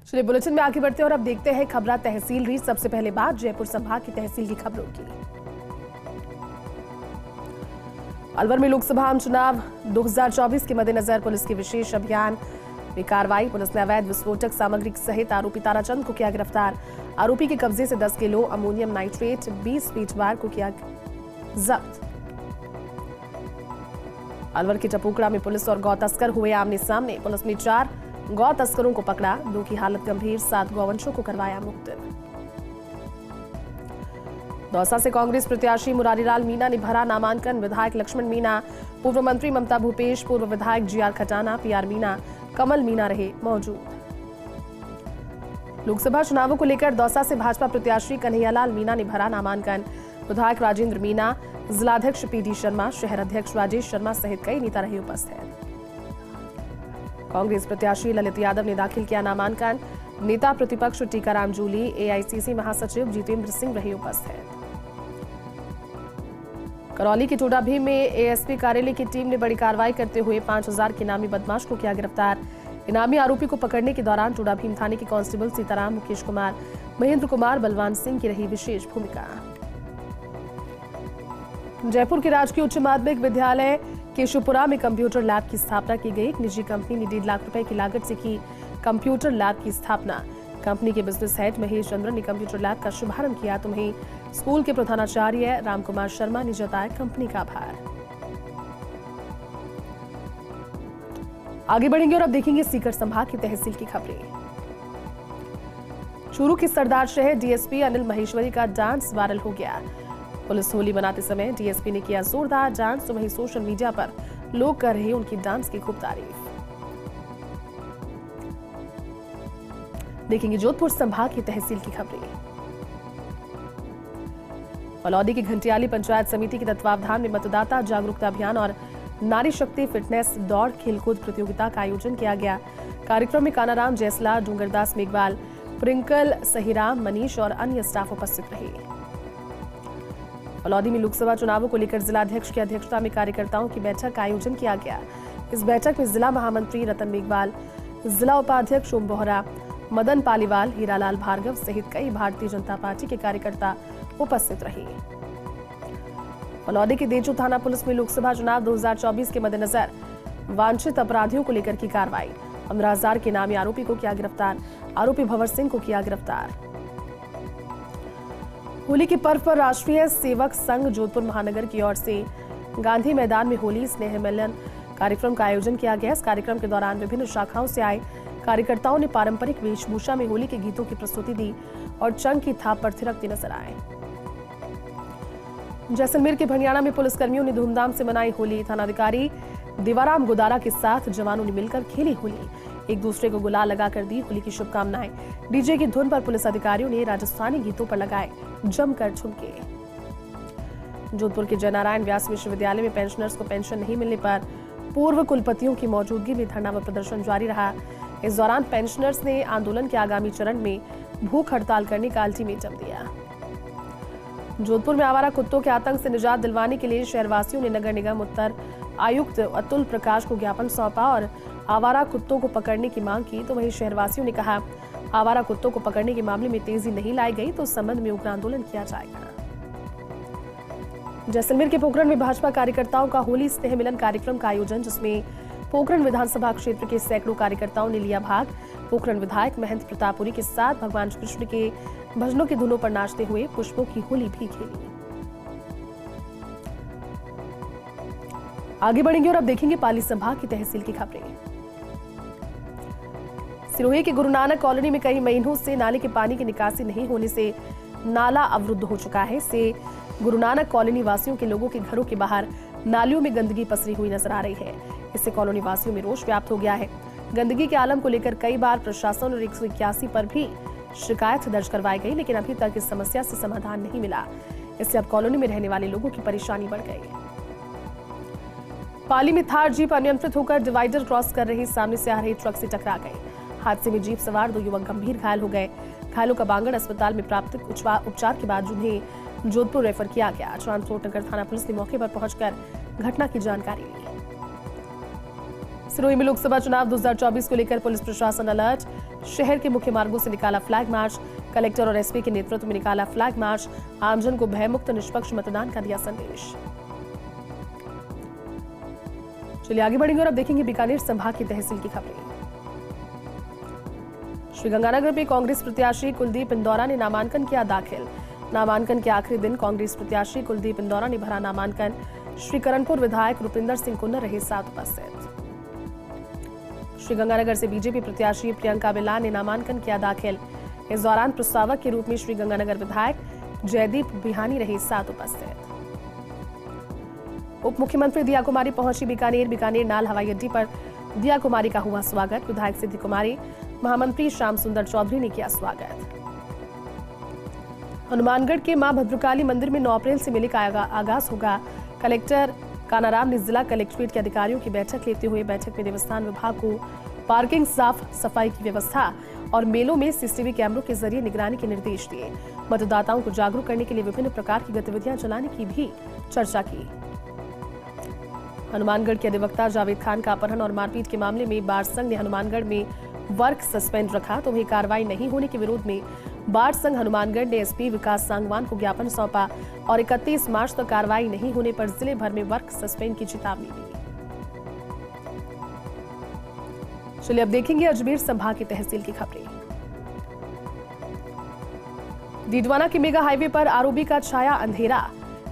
चलिए बुलेटिन में आगे बढ़ते हैं और अब देखते हैं खबरा तहसील रीच। सबसे पहले बात जयपुर संभाग की तहसील की खबरों की। अलवर में लोकसभा आम चुनाव 2024 के मद्देनजर पुलिस की विशेष अभियान में कार्रवाई। पुलिस ने अवैध विस्फोटक सामग्री सहित आरोपी ताराचंद को किया गिरफ्तार। आरोपी के कब्जे से 10 किलो अमोनियम नाइट्रेट 20 फीट बार को किया जब्त। अलवर के टपुकड़ा में पुलिस और गौ तस्कर हुए आमने सामने। पुलिस ने 4 गौ तस्करों को पकड़ा, 2 की हालत गंभीर, 7 गौवंशों को करवाया मुक्त। दौसा से कांग्रेस प्रत्याशी मुरारीलाल मीणा ने भरा नामांकन। विधायक लक्ष्मण मीणा, पूर्व मंत्री ममता भूपेश, पूर्व विधायक जीआर खटाना, पीआर मीणा, कमल मीणा रहे मौजूद। लोकसभा चुनावों को लेकर दौसा से भाजपा प्रत्याशी कन्हैयालाल मीणा ने भरा नामांकन। विधायक राजेंद्र मीणा, जिलाध्यक्ष पीडी शर्मा, शहर अध्यक्ष राजेश शर्मा सहित कई नेता रहे उपस्थित। कांग्रेस प्रत्याशी ललित यादव ने दाखिल किया नामांकन। नेता प्रतिपक्ष टीकाराम जूली, एआईसीसी महासचिव जितेंद्र सिंह रहे उपस्थित। करौली के टोडाभीम में एएसपी कार्यालय की टीम ने बड़ी कार्रवाई करते हुए 5000 के इनामी बदमाश को किया गिरफ्तार। इनामी आरोपी को पकड़ने के दौरान टोडाभीम थाने के कांस्टेबल सीताराम, मुकेश कुमार, महेंद्र कुमार, बलवान सिंह की रही विशेष भूमिका। जयपुर के राजकीय उच्च माध्यमिक विद्यालय केशवपुरा में कंप्यूटर लैब की स्थापना की गई। एक निजी कंपनी ने 1.5 लाख रुपए की लागत से की कंप्यूटर लैब की स्थापना। कंपनी के बिजनेस हेड महेश चंद्र ने कंप्यूटर लैब का शुभारंभ किया तो वहीं स्कूल के प्रधानाचार्य रामकुमार शर्मा ने जताया कंपनी का आभार। आगे बढ़ेंगे और अब देखेंगे सीकर संभाग की तहसील की खबरें। चूरू के सरदार शहर डीएसपी अनिल महेश्वरी का डांस वायरल हो गया। पुलिस होली मनाते समय डीएसपी ने किया जोरदार डांस तो वहीं सोशल मीडिया पर लोग कर रहे उनकी डांस की खूब तारीफ। देखेंगे जोधपुर संभाग की तहसील की खबरें। फलौदी की घंटियाली पंचायत समिति के तत्वावधान में मतदाता जागरूकता अभियान और नारी शक्ति फिटनेस दौड़ खेलकूद प्रतियोगिता का आयोजन किया गया। कार्यक्रम में कानाराम जैसला, डूंगरदास मेघवाल, प्रिंकल सहीराम, मनीष और अन्य स्टाफ उपस्थित रहे। फलौदी में लोकसभा चुनावों को लेकर जिलाध्यक्ष की अध्यक्षता में कार्यकर्ताओं की बैठक का आयोजन किया गया। इस बैठक में जिला महामंत्री रतन मेघवाल, जिला उपाध्यक्ष ओम बोहरा, मदन पालीवाल, हीरालाल भार्गव सहित कई भारतीय जनता पार्टी के कार्यकर्ता उपस्थित रहे। फलौदी के देचू थाना पुलिस में लोकसभा चुनाव 2024 के मद्देनजर वांछित अपराधियों को लेकर की कार्रवाई। 15,000 के नामी आरोपी को किया गिरफ्तार। आरोपी भंवर सिंह को किया गिरफ्तार। होली के पर्व पर राष्ट्रीय सेवक संघ जोधपुर महानगर की ओर से गांधी मैदान में होली स्नेह मिलन कार्यक्रम का आयोजन किया गया। इस कार्यक्रम के दौरान विभिन्न शाखाओं से आए कार्यकर्ताओं ने पारंपरिक वेशभूषा में होली के गीतों की प्रस्तुति दी और चंग की थाप पर थिरकते नजर आए। जैसलमेर के भंडियाना में पुलिसकर्मियों ने धूमधाम से मनाई होली। थानाधिकारी दीवाराम गुदारा के साथ जवानों ने मिलकर खेली होली। एक दूसरे को गुलाल लगाकर दी होली की शुभकामनाएं। डीजे की धुन पर पुलिस अधिकारियों ने राजस्थानी गीतों पर लगाए जमकर ठुमके। जोधपुर के जयनारायण व्यास विश्वविद्यालय में पेंशनर्स को पेंशन नहीं मिलने पर पूर्व कुलपतियों की मौजूदगी में धरना व प्रदर्शन जारी रहा। इस दौरान पेंशनर्स ने आंदोलन के आगामी चरण में भूख हड़ताल करने का अल्टीमेटम दिया। जोधपुर में आवारा कुत्तों के आतंक से निजात दिलवाने के लिए शहरवासियों ने नगर निगम उत्तर आयुक्त अतुल प्रकाश को ज्ञापन सौंपा और आवारा कुत्तों को पकड़ने की मांग की तो वहीं शहरवासियों ने कहा आवारा कुत्तों को पकड़ने के मामले में तेजी नहीं लाई गई तो इस संबंध में उग्र आंदोलन किया जाएगा। जैसलमेर के पोखरण में भाजपा कार्यकर्ताओं का होली स्नेह मिलन कार्यक्रम का आयोजन, जिसमें पोखरण विधानसभा क्षेत्र के सैकड़ों कार्यकर्ताओं ने लिया भाग। पोखरण विधायक महेंद्र प्रतापुरी के साथ भगवान कृष्ण के भजनों की धुनों पर नाचते हुए पुष्पों की होली भी खेली। आगे बढ़ेंगे और अब देखेंगे पाली संभाग की तहसील की खबरें। सिरोही के गुरु नानक कॉलोनी में कई महीनों से नाले के पानी की निकासी नहीं होने से नाला अवरुद्ध हो चुका है। इससे गुरु नानक कॉलोनी वासियों के लोगों के घरों के बाहर नालियों में गंदगी पसरी हुई नजर आ रही है। इससे कॉलोनी वासियों में रोष व्याप्त हो गया है। गंदगी के आलम को लेकर कई बार प्रशासन और 181 पर भी शिकायत दर्ज करवाई गई, लेकिन अभी तक इस समस्या से समाधान नहीं मिला। इससे अब कॉलोनी में रहने वाले लोगों की परेशानी बढ़ गई। पाली में थार जीप अनियंत्रित होकर डिवाइडर क्रॉस कर रही सामने से आ रही ट्रक से टकरा गई। हादसे में जीप सवार 2 युवक गंभीर घायल हो गए। घायलों का बांगड़ अस्पताल में प्राप्त उपचार के बाद उन्हें जोधपुर रेफर किया गया। ट्रांसपोर्ट नगर थाना पुलिस ने मौके पर पहुंचकर घटना की जानकारी ली। सिरोही में लोकसभा चुनाव 2024 को लेकर पुलिस प्रशासन अलर्ट। शहर के मुख्य मार्गों से निकाला फ्लैग मार्च। कलेक्टर और एसपी के नेतृत्व में निकाला फ्लैग मार्च। आमजन को भयमुक्त निष्पक्ष मतदान का दिया संदेश। चलिए आगे बढ़ेंगे और अब देखेंगे बीकानेर संभाग की तहसील की खबरें। श्रीगंगानगर में कांग्रेस प्रत्याशी कुलदीप इंदौरा ने नामांकन किया दाखिल। नामांकन के आखिरी दिन कांग्रेस प्रत्याशी कुलदीप इंदौरा ने भरा नामांकन। श्रीकरणपुर विधायक रुपिंदर सिंह कुन्नर रहे साथ उपस्थित। श्रीगंगानगर से बीजेपी प्रत्याशी प्रियंका बिल्ला ने नामांकन किया दाखिल। इस दौरान प्रस्तावक के रूप में श्रीगंगानगर विधायक जयदीप बिहानी रहे साथ उपस्थित। उप मुख्यमंत्री दिया कुमारी पहुंची बीकानेर नाल हवाई अड्डे पर दिया कुमारी का हुआ स्वागत। विधायक सिद्धि कुमारी, महामंत्री श्याम सुंदर चौधरी ने किया स्वागत। हनुमानगढ़ के मां भद्रकाली मंदिर में 9 अप्रैल से मेले का आगाज होगा। कलेक्टर कानाराम ने जिला कलेक्ट्रेट के अधिकारियों की बैठक लेते हुए बैठक में देवस्थान विभाग को पार्किंग, साफ सफाई की व्यवस्था और मेलों में सीसीटीवी कैमरों के जरिए निगरानी के निर्देश दिए। मतदाताओं को जागरूक करने के लिए विभिन्न प्रकार की गतिविधियां चलाने की भी चर्चा की। हनुमानगढ़ के अधिवक्ता जावेद खान का अपहरण और मारपीट के मामले में बार संघ ने हनुमानगढ़ में वर्क सस्पेंड रखा तो वहीं कार्रवाई नहीं होने के विरोध में बार संघ हनुमानगढ़ ने एसपी विकास सांगवान को ज्ञापन सौंपा और 31 मार्च तक कार्रवाई नहीं होने पर जिले भर में वर्क सस्पेंड की चेतावनी दी। चलिए अब देखेंगे अजमेर संभाग की तहसील की खबरें। डीडवाना के मेगा हाईवे पर आरओबी का छाया अंधेरा।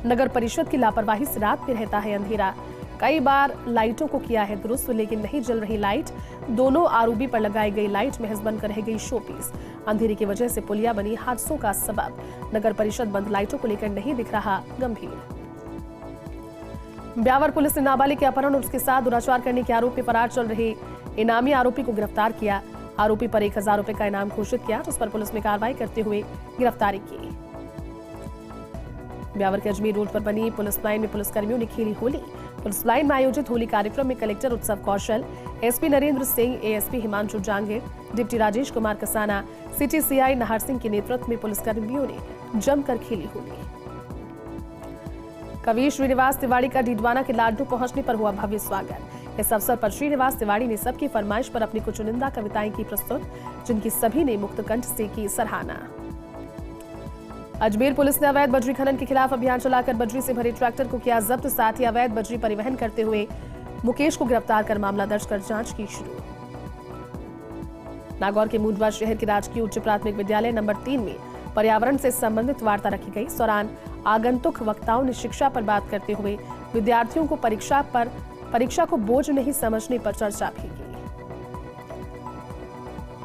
नगर परिषद की लापरवाही से रात में रहता है अंधेरा। कई बार लाइटों को किया है दुरुस्त लेकिन नहीं जल रही लाइट। दोनों आरओबी पर लगाई गई लाइट महज बनकर रह गई शोपीस। अंधेरे की वजह से पुलिया बनी हादसों का सबब। नगर परिषद बंद लाइटों को लेकर नहीं दिख रहा गंभीर। ब्यावर पुलिस ने नाबालिग के अपहरण और उसके साथ दुराचार करने के आरोप में फरार चल रहे इनामी आरोपी को गिरफ्तार किया। आरोपी पर 1000 रुपए का इनाम घोषित किया तो उस पर पुलिस ने कार्रवाई करते हुए गिरफ्तारी की। ब्यावर के अजमेर रोड पर बनी पुलिस लाइन में पुलिसकर्मियों ने खेली होली। पुलिस लाइन में आयोजित होली कार्यक्रम में collector Utsav Kaushal, SP Narendra Singh, ASP Himanshu Jangir, deputy Rajesh Kumar Kasana, city CI Nahar Singh के नेतृत्व में पुलिसकर्मियों ने जमकर खेली होली। कवि श्रीनिवास तिवारी का डीडवाना के लाडू पहुंचने पर हुआ भव्य स्वागत। इस अवसर पर श्रीनिवास तिवारी ने सबकी फरमाइश पर अपनी कुछ चुनिंदा कविताएं की प्रस्तुत, जिनकी सभी ने मुक्त कंठ से की सराहना। अजमेर पुलिस ने अवैध बजरी खनन के खिलाफ अभियान चलाकर बजरी से भरे ट्रैक्टर को किया जब्त। साथ ही अवैध बजरी परिवहन करते हुए मुकेश को गिरफ्तार कर मामला दर्ज कर जांच की शुरू। नागौर के मुंडवा शहर के राजकीय उच्च प्राथमिक विद्यालय नंबर 3 में पर्यावरण से संबंधित वार्ता रखी गई। इस दौरान आगंतुक वक्ताओं ने शिक्षा पर बात करते हुए विद्यार्थियों को परीक्षा को बोझ नहीं समझने पर चर्चा भी की।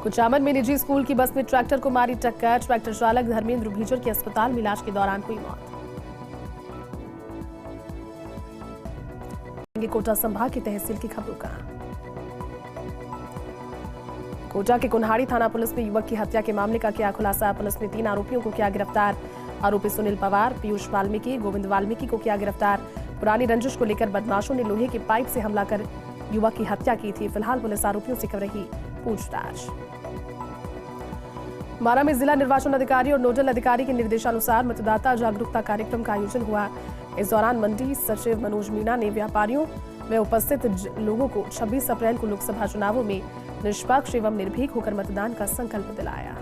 कुचामन में निजी स्कूल की बस ने ट्रैक्टर को मारी टक्कर। ट्रैक्टर चालक धर्मेंद्र भीजर की अस्पताल में इलाज के दौरान हुई मौत। कोटा संभाग की तहसील की खबरों का। कोटा के कुन्हाड़ी थाना पुलिस ने युवक की हत्या के मामले का किया खुलासा। पुलिस ने 3 आरोपियों को किया गिरफ्तार। आरोपी सुनील पवार, पीयूष वाल्मीकि, गोविंद वाल्मीकि को किया गिरफ्तार। पुरानी रंजिश को लेकर बदमाशों ने लोहे की पाइप से हमला कर युवक की हत्या की थी। फिलहाल पुलिस आरोपियों से कर रही पूछताछ। बारां में जिला निर्वाचन अधिकारी और नोडल अधिकारी के निर्देशानुसार मतदाता जागरूकता कार्यक्रम का आयोजन हुआ। इस दौरान मंडी सचिव मनोज मीणा ने व्यापारियों व उपस्थित लोगों को 26 अप्रैल को लोकसभा चुनावों में निष्पक्ष एवं निर्भीक होकर मतदान का संकल्प दिलाया।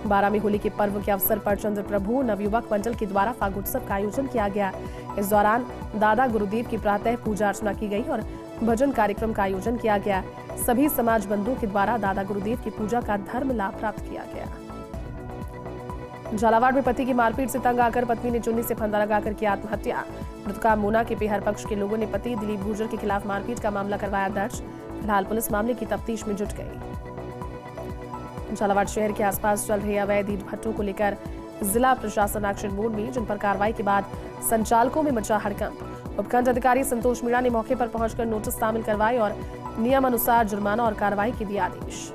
बारां में होली के पर्व के अवसर पर चंद्र प्रभु नवयुवक मंडल के द्वारा फागोत्सव का आयोजन किया गया। इस दौरान दादा गुरुदेव की प्रातः पूजा अर्चना की गई और भजन कार्यक्रम का आयोजन किया गया। सभी समाज बंधुओं के द्वारा दादा गुरुदेव की पूजा का धर्म लाभ प्राप्त किया गया। झालावाड़ में पति की मारपीट से तंग आकर पत्नी ने चुन्नी से फंदा लगाकर की आत्महत्या। मृतका मोना के पेहर पक्ष के लोगों ने पति दिलीप गुर्जर के खिलाफ मारपीट का मामला करवाया दर्ज। फिलहाल पुलिस मामले की तफ्तीश में जुट गई। झालावाड़ शहर के आसपास चल रहे अवैध ईंट भट्टों को लेकर जिला प्रशासन एक्शन मोड में, जिन पर कार्रवाई के बाद संचालकों में मचा हड़कंप। उपखंड अधिकारी संतोष मीणा ने मौके पर पहुंचकर नोटिस शामिल करवाए और नियम अनुसार जुर्माना और कार्रवाई के दिए आदेश।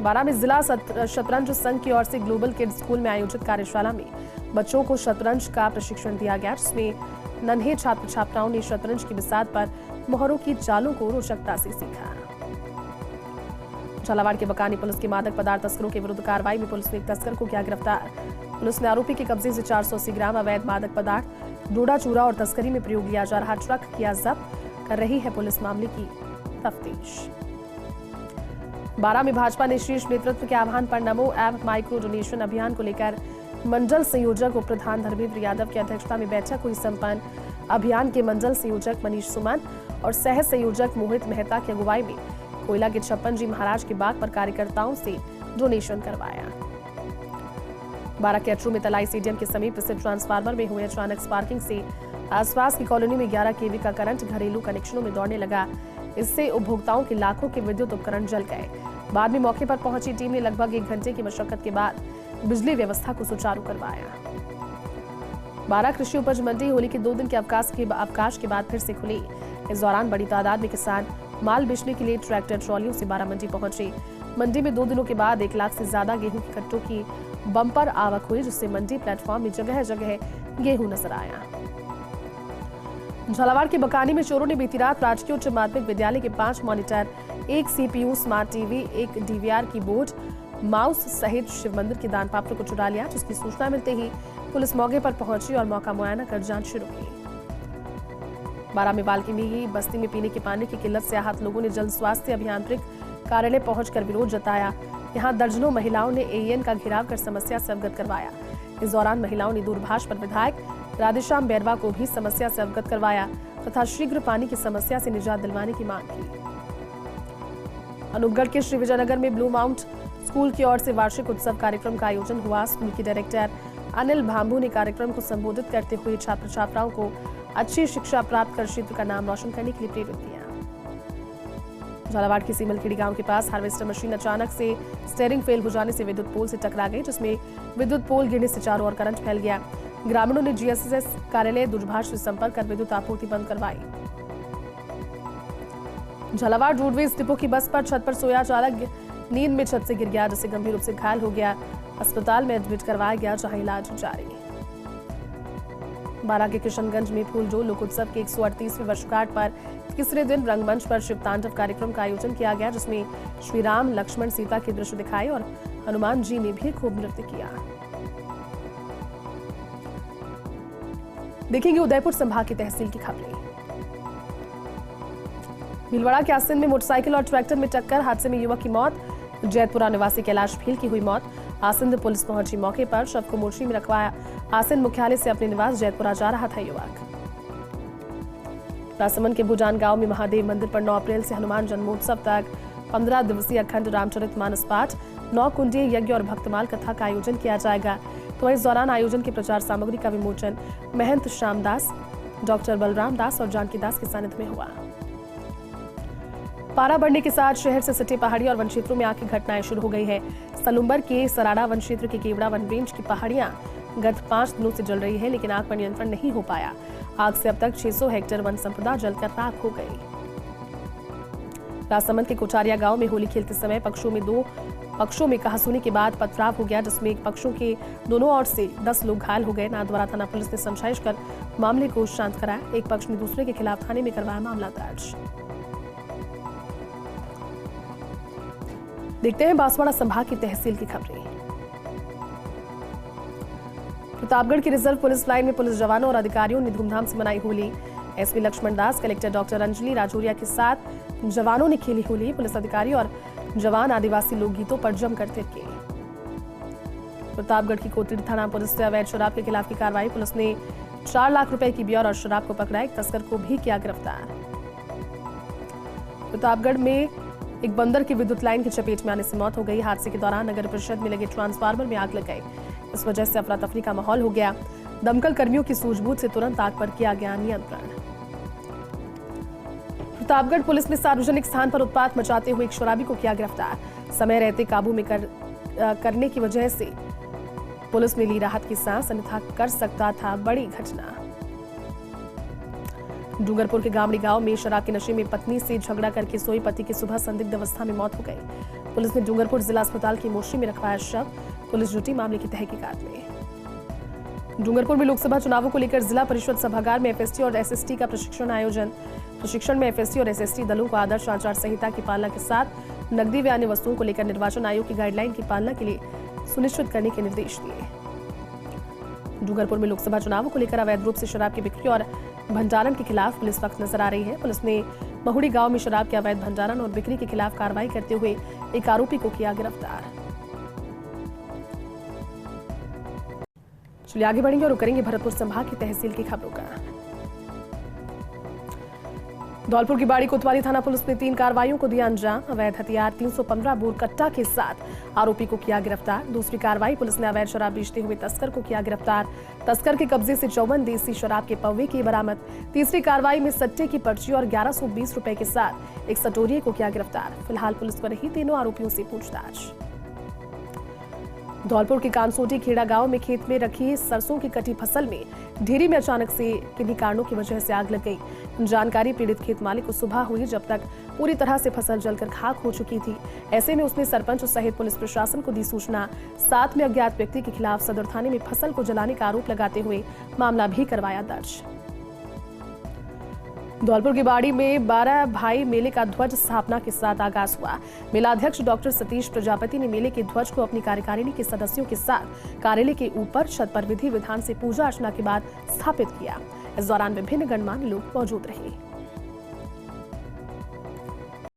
बारां में जिला शतरंज संघ की ओर से ग्लोबल किड्स स्कूल में आयोजित कार्यशाला में बच्चों को शतरंज का प्रशिक्षण दिया गया, जिसमें नन्हे छात्र छात्राओं ने शतरंज की बिसात पर मोहरों की चालों को रोचकता से सीखा। झालावाड़ के बकानी पुलिस के मादक पदार्थ तस्करों के विरुद्ध कार्रवाई में पुलिस ने एक तस्कर को किया गिरफ्तार। पुलिस ने आरोपी के कब्जे से 480 ग्राम अवैध मादक पदार्थ, डोडा चूरा और तस्करी में प्रयोग लिया जा रहा ट्रक किया जब्त। कर रही है पुलिस मामले की तफ्तीश। बारा में भाजपा ने शीर्ष नेतृत्व के आह्वान पर नमो ऐप माइक्रो डोनेशन अभियान को लेकर मंडल संयोजक उप प्रधान धर्मेंद्र यादव की अध्यक्षता में बैठक हुई संपन्न। अभियान के मंडल संयोजक मनीष सुमन और सह संयोजक मोहित मेहता की अगुवाई में कोयला के छप्पन जी महाराज के बाग पर कार्यकर्ताओं से डोनेशन करवाया। बारा के अटरू में तलाई स्टेडियम के समीप स्थित ट्रांसफार्मर में हुए अचानक स्पार्किंग से आसपास की कॉलोनी में 11 केवी का करंट घरेलू कनेक्शनों में दौड़ने लगा। इससे उपभोक्ताओं के लाखों के विद्युत उपकरण जल गए। बाद में मौके पर पहुंची टीम ने लगभग 1 घंटे की मशक्कत के बाद बिजली व्यवस्था को सुचारू करवाया। बारा कृषि उपज मंडी होली के 2 दिन के अवकाश के बाद फिर से खुली। इस दौरान बड़ी तादाद में किसान माल बेचने के लिए ट्रैक्टर ट्रॉलियों से बारा मंडी पहुंचे। मंडी में 2 दिनों के बाद 1 लाख से ज्यादा गेहूं के कट्टों की बम्पर आवक हुई, जिससे मंडी प्लेटफॉर्म में जगह जगह गेहूं नजर आया। झालावाड़ के बकानी में चोरों ने बीती रात राजकीय उच्च माध्यमिक विद्यालय के 5 monitor, 1 CPU, smart TV, 1 DVR keyboard, mouse सहित शिव मंदिर के दान पात्र को चुरा लिया। जिसकी सूचना मिलते ही पुलिस मौके पर पहुंची और मौका मुआयना कर जांच शुरू की। बारा में बाल्मीकि बस्ती में पीने के पानी की किल्लत से आहत लोगों ने जल स्वास्थ्य अभियांत्रिक कार्यालय पहुंचकर विरोध जताया। यहां दर्जनों महिलाओं ने AN का घेराव कर समस्या से अवगत करवाया। इस दौरान महिलाओं ने दूरभाष पर विधायक राधेश्याम बैरवा को भी समस्या से अवगत करवाया तथा शीघ्र पानी की समस्या से निजात दिलवाने की मांग की। अनूपगढ़ के श्री विजयनगर में ब्लू माउंट स्कूल की ओर से वार्षिक उत्सव कार्यक्रम का आयोजन हुआ। स्कूल के डायरेक्टर अनिल भांबू ने कार्यक्रम को संबोधित करते हुए छात्र छात्राओं को अच्छी शिक्षा प्राप्त कर क्षेत्र का नाम रोशन करने के लिए प्रेरित किया। झालावाड़ के सीमलखेड़ी गांव के पास हार्वेस्टर मशीन अचानक से स्टीयरिंग फेल हो जाने से विद्युत पोल से टकरा गई, जिसमें विद्युत पोल गिरने से चारों ओर करंट फैल गया। ग्रामीणों ने GSS कार्यालय दूरभाष से संपर्क कर विद्युत आपूर्ति बंद करवाई। झालावाड़ रोडवेज डिपो की बस पर छत पर सोया चालक नींद में छत से गिर गया, जिससे गंभीर रूप से घायल हो गया। अस्पताल में एडमिट करवाया गया, जहां इलाज जारी। बारा के किशनगंज में फूलडोल लोकोत्सव के 138वें वर्षगांठ पर तीसरे दिन रंगमंच पर शिव तांडव कार्यक्रम का आयोजन किया गया, जिसमें श्री राम, लक्ष्मण, सीता के दृश्य दिखाए और हनुमान जी ने भी खूब नृत्य किया। देखेंगे उदयपुर संभाग की तहसील की खबरें। भीलवाड़ा के आसिंद में मोटरसाइकिल और ट्रैक्टर में टक्कर, हादसे में युवक की मौत। जैतपुरा निवासी कैलाश भील की हुई मौत। आसिंद पुलिस पहुंची मौके पर, शव को मोर्ची में रखवाया। आसिंद मुख्यालय से अपने निवास जैतपुरा जा रहा था युवक। राजसमंद के भुजान गांव में महादेव मंदिर पर 9 अप्रैल से हनुमान जन्मोत्सव तक 15 दिवसीय अखंड रामचरितमानस पाठ, 9 कुंडीय यज्ञ और भक्तमाल कथा का आयोजन किया जाएगा। तो इस दौरान आयोजन की प्रचार सामग्री का विमोचन महंत श्यामदास, डॉक्टर बलराम दास और जानकी दास के सानिध्य में हुआ। पारा बढ़ने के साथ शहर से सटे पहाड़ी और वन क्षेत्रों में आग की घटनाएं शुरू हो गई है। सलुम्बर के सराड़ा वन क्षेत्र के केवड़ा वन रेंज की पहाड़ियां गत 5 दिनों से जल रही है, लेकिन आग पर नियंत्रण नहीं हो पाया। आग से अब तक 600 हेक्टेयर वन संपदा जलकर राख हो गई। राजसमंद के कोठारिया गांव में होली खेलते समय दो पक्षों में कहासुनी के बाद पथराव हो गया, जिसमें एक पक्षों के दोनों ओर से 10 लोग घायल हो गए। नाथद्वारा थाना पुलिस ने समझाइश कर मामले को शांत कराया। एक पक्ष ने दूसरे के खिलाफ थाने में करवाया मामला दर्ज। देखते हैं बांसवाड़ा संभाग की तहसील की खबरें। प्रतापगढ़ की रिजर्व पुलिस लाइन में पुलिस जवानों और अधिकारियों ने धूमधाम से मनाई Holi. SP Laxman Das, collector doctor Anjali Rajauria के साथ जवानों ने खेली होली। पुलिस अधिकारी और जवान आदिवासी लोकगीतों पर जमकर थिरके। प्रतापगढ़ की कोटड़ी थाना पुलिस से अवैध शराब के खिलाफ की कार्रवाई। पुलिस ने 4 लाख रुपए की बियर और शराब को पकड़ा। एक तस्कर को भी किया गिरफ्तार। प्रतापगढ़ में एक बंदर की विद्युत लाइन की चपेट में आने से मौत हो गई। हादसे के दौरान नगर परिषद में लगे ट्रांसफार्मर में आग लग गई। इस वजह से अफरा तफरी का माहौल हो गया। दमकल कर्मियों की सूझबूझ से तुरंत आग पर किया गया नियंत्रण। प्रतापगढ़ पुलिस ने सार्वजनिक स्थान पर उत्पात मचाते हुए एक शराबी को किया गिरफ्तार। समय रहते काबू में करने की वजह से पुलिस ने ली राहत की सांस, अन्यथा कर सकता था बड़ी घटना। डूंगरपुर के गामड़ी गांव में शराब के नशे में पत्नी से झगड़ा करके सोई पति की सुबह संदिग्ध अवस्था में मौत हो गई। पुलिस ने डूंगरपुर जिला अस्पताल की मोर्ची में रखवाया शव। पुलिस जुटी मामले की तहकीकात में। डूंगरपुर में लोकसभा चुनावों को लेकर जिला परिषद सभागार में FST और SST का प्रशिक्षण आयोजन। प्रशिक्षण में FST और SST दलों को आदर्श आचार संहिता की पालना के साथ नकदी व अन्य वस्तुओं को लेकर निर्वाचन आयोग की गाइडलाइन की पालना के लिए सुनिश्चित करने के निर्देश दिए। डूंगरपुर में लोकसभा चुनावों को लेकर अवैध रूप से शराब की बिक्री और भंडारण के खिलाफ पुलिस वक्त नजर आ रही है। पुलिस ने महुड़ी गांव में शराब के अवैध भंडारण और बिक्री के खिलाफ कार्रवाई करते हुए एक आरोपी को किया गिरफ्तार। चलिए आगे बढ़ेंगे और करेंगे भरतपुर संभाग की तहसील की खबरों का। धौलपुर की बाड़ी कोतवाली थाना पुलिस ने 3 कार्रवाइयों को दिया अंजाम। अवैध हथियार 315 बोर कट्टा के साथ आरोपी को किया गिरफ्तार। दूसरी कार्रवाई, पुलिस ने अवैध शराब बेचते हुए तस्कर को किया गिरफ्तार। तस्कर के कब्जे से 54 देसी शराब के पौवे की बरामद। तीसरी कार्रवाई में सट्टे की पर्ची और 1120 रुपए के साथ एक सटोरिये को किया गिरफ्तार। फिलहाल पुलिस पर रही तीनों आरोपियों से पूछताछ। धौलपुर के कानसोटी खेड़ा गांव में खेत में रखी सरसों की कटी फसल में ढेरी में अचानक से किन्हीं कारणों की वजह से आग लग गई। जानकारी पीड़ित खेत मालिक को सुबह हुई, जब तक पूरी तरह से फसल जलकर खाक हो चुकी थी। ऐसे में उसने सरपंच सहित पुलिस प्रशासन को दी सूचना। साथ में अज्ञात व्यक्ति के खिलाफ सदर थाने में फसल को जलाने का आरोप लगाते हुए मामला भी करवाया दर्ज। धौलपुर की बाड़ी में 12 भाई मेले का ध्वज स्थापना के साथ आगाज हुआ। मेलाध्यक्ष डॉक्टर सतीश प्रजापति ने मेले के ध्वज को अपनी कार्यकारिणी के सदस्यों के साथ कार्यालय के ऊपर छत पर विधि विधान से पूजा अर्चना के बाद स्थापित किया। इस दौरान विभिन्न गणमान्य लोग मौजूद रहे।